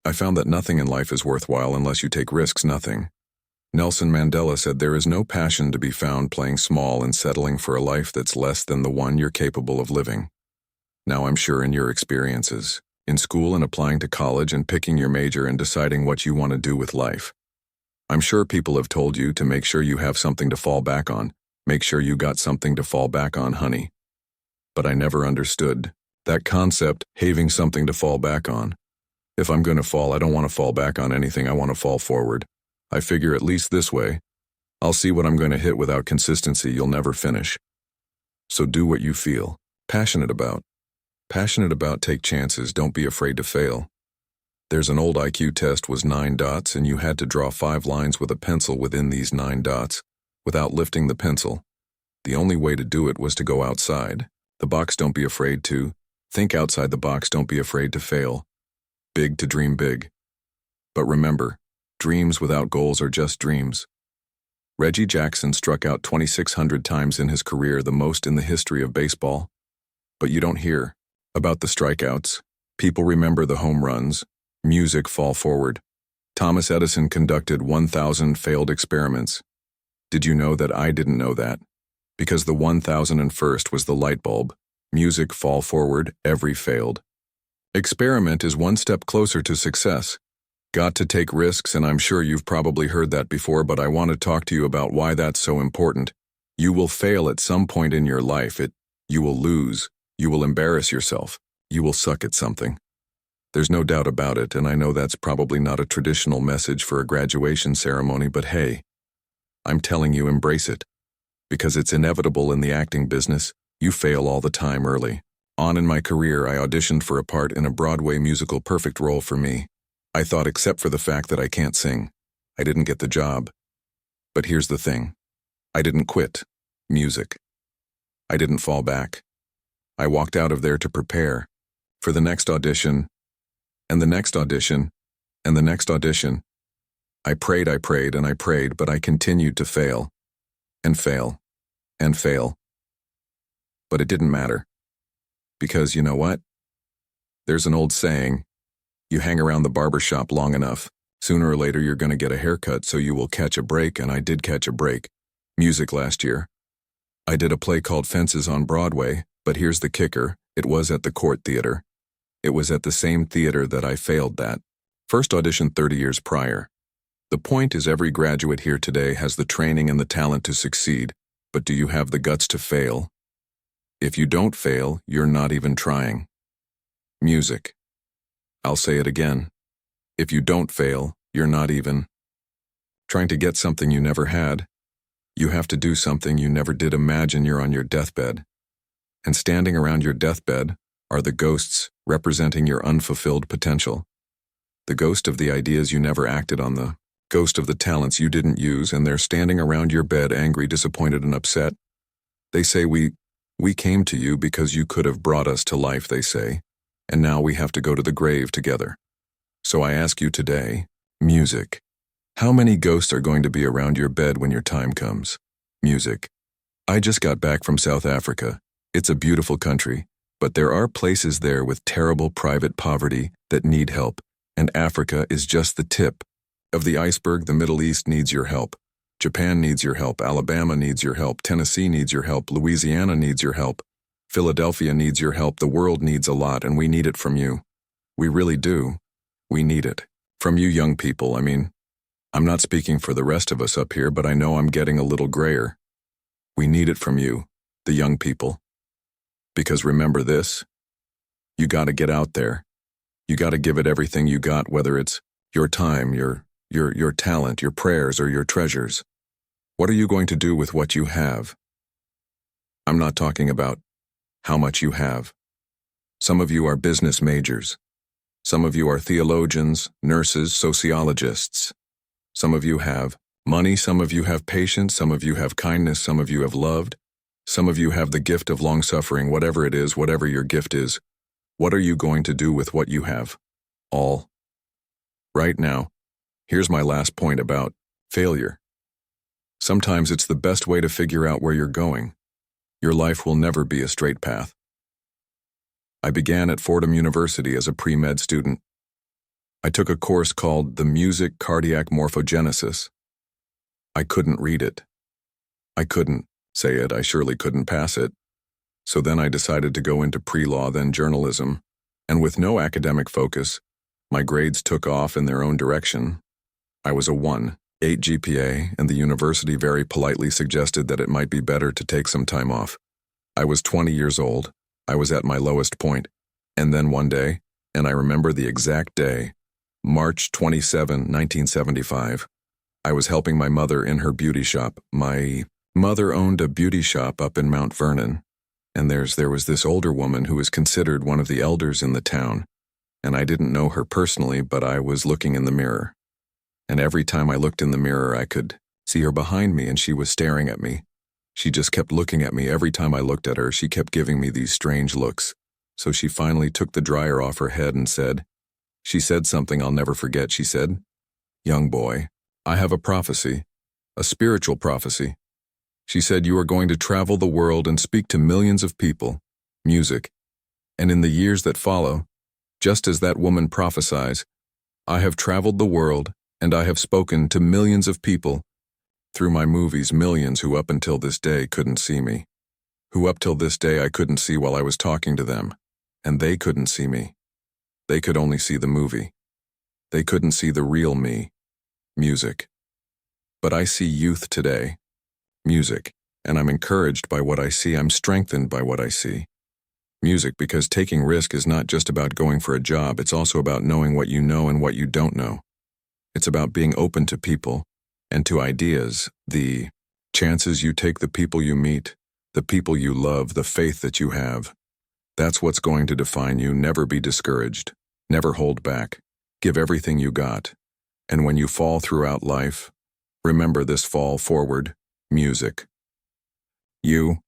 I found that nothing in life is worthwhile unless you take risks. Nothing. Nelson Mandela said there is no passion to be found playing small and settling for a life that's less than the one you're capable of living. Now I'm sure in your experiences, in school and applying to college and picking your major and deciding what you want to do with life, I'm sure people have told you to make sure you have something to fall back on. Make sure you got something to fall back on, honey. But I never understood that concept, having something to fall back on. If I'm going to fall, I don't want to fall back on anything. I want to fall forward. I figure at least this way, I'll see what I'm going to hit. Without consistency, you'll never finish. So do what you feel passionate about. Passionate about, take chances, don't be afraid to fail. There's an old IQ test was 9 dots and you had to draw 5 lines with a pencil within these 9 dots without lifting the pencil. The only way to do it was to go outside the box. Don't be afraid to think outside the box. Don't be afraid to fail. Big to dream big. But remember, dreams without goals are just dreams. Reggie Jackson struck out 2,600 times in his career, the most in the history of baseball. But you don't hear about the strikeouts. People remember the home runs. Music, fall forward. Thomas Edison conducted 1,000 failed experiments. Did you know that I didn't know that? Because the 1,001st was the light bulb. Music, fall forward, every failed experiment is one step closer to success. Got to take risks, and I'm sure you've probably heard that before, but I want to talk to you about why that's so important. You will fail at some point in your life. You will lose. You will embarrass yourself. You will suck at something. There's no doubt about it, and I know that's probably not a traditional message for a graduation ceremony, but hey, I'm telling you, embrace it. Because it's inevitable in the acting business. You fail all the time early. On in my career, I auditioned for a part in a Broadway musical, perfect role for me. I thought, except for the fact that I can't sing, I didn't get the job. But here's the thing. I didn't quit music. I didn't fall back. I walked out of there to prepare for the next audition, and the next audition, and the next audition. I prayed, and I prayed, but I continued to fail, and fail, and fail. But it didn't matter. Because you know what? There's an old saying, you hang around the barber shop long enough, sooner or later you're going to get a haircut, so you will catch a break, and I did catch a break. Music last year. I did a play called Fences on Broadway, but here's the kicker, it was at the Court Theater. It was at the same theater that I failed that first audition 30 years prior. The point is, every graduate here today has the training and the talent to succeed, but do you have the guts to fail? If you don't fail, you're not even trying. Music. I'll say it again. If you don't fail, you're not even trying to get something you never had. You have to do something you never did. Imagine you're on your deathbed, and standing around your deathbed are the ghosts representing your unfulfilled potential. The ghost of the ideas you never acted on, the ghost of the talents you didn't use, and they're standing around your bed, angry, disappointed, and upset. They say, we came to you because you could have brought us to life, they say, and now we have to go to the grave together. So I ask you today, music. How many ghosts are going to be around your bed when your time comes? Music. I just got back from South Africa. It's a beautiful country, but there are places there with terrible private poverty that need help, and Africa is just the tip of the iceberg. The Middle East needs your help. Japan needs your help. Alabama needs your help. Tennessee needs your help. Louisiana needs your help. Philadelphia needs your help. The world needs a lot, and we need it from you. We really do. We need it. From you young people, I mean. I'm not speaking for the rest of us up here, but I know I'm getting a little grayer. We need it from you, the young people. Because remember this, you gotta get out there. You gotta give it everything you got, whether it's your time, your talent, your prayers, or your treasures. What are you going to do with what you have? I'm not talking about how much you have. Some of you are business majors. Some of you are theologians, nurses, sociologists. Some of you have money, some of you have patience, some of you have kindness, some of you have loved. Some of you have the gift of long-suffering. Whatever it is, whatever your gift is, what are you going to do with what you have? All. Right now, here's my last point about failure. Sometimes it's the best way to figure out where you're going. Your life will never be a straight path. I began at Fordham University as a pre-med student. I took a course called The Music Cardiac Morphogenesis. I couldn't read it. I couldn't say it, I surely couldn't pass it. So then I decided to go into pre-law, then journalism, and with no academic focus, my grades took off in their own direction. I was a 1.8 GPA, and the university very politely suggested that it might be better to take some time off. I was 20 years old, I was at my lowest point, and then one day, and I remember the exact day, March 27, 1975, I was helping my mother in her beauty shop. My mother owned a beauty shop up in Mount Vernon, and there was this older woman who was considered one of the elders in the town, and I didn't know her personally, but I was looking in the mirror. And every time I looked in the mirror, I could see her behind me, and she was staring at me. She just kept looking at me. Every time I looked at her, she kept giving me these strange looks. So she finally took the dryer off her head and she said something I'll never forget. She said, "Young boy, I have a prophecy, a spiritual prophecy." She said, "You are going to travel the world and speak to millions of people, music. And in the years that follow, just as that woman prophesies, I have traveled the world and I have spoken to millions of people. Through my movies, millions who up until this day couldn't see me. Who up till this day I couldn't see while I was talking to them. And they couldn't see me. They could only see the movie. They couldn't see the real me, music. But I see youth today, music, and I'm encouraged by what I see. I'm strengthened by what I see. Music, because taking risk is not just about going for a job, it's also about knowing what you know and what you don't know. It's about being open to people and to ideas, the chances you take, the people you meet, the people you love, the faith that you have. That's what's going to define you. Never be discouraged. Never hold back. Give everything you got. And when you fall throughout life, remember this: fall forward, music. You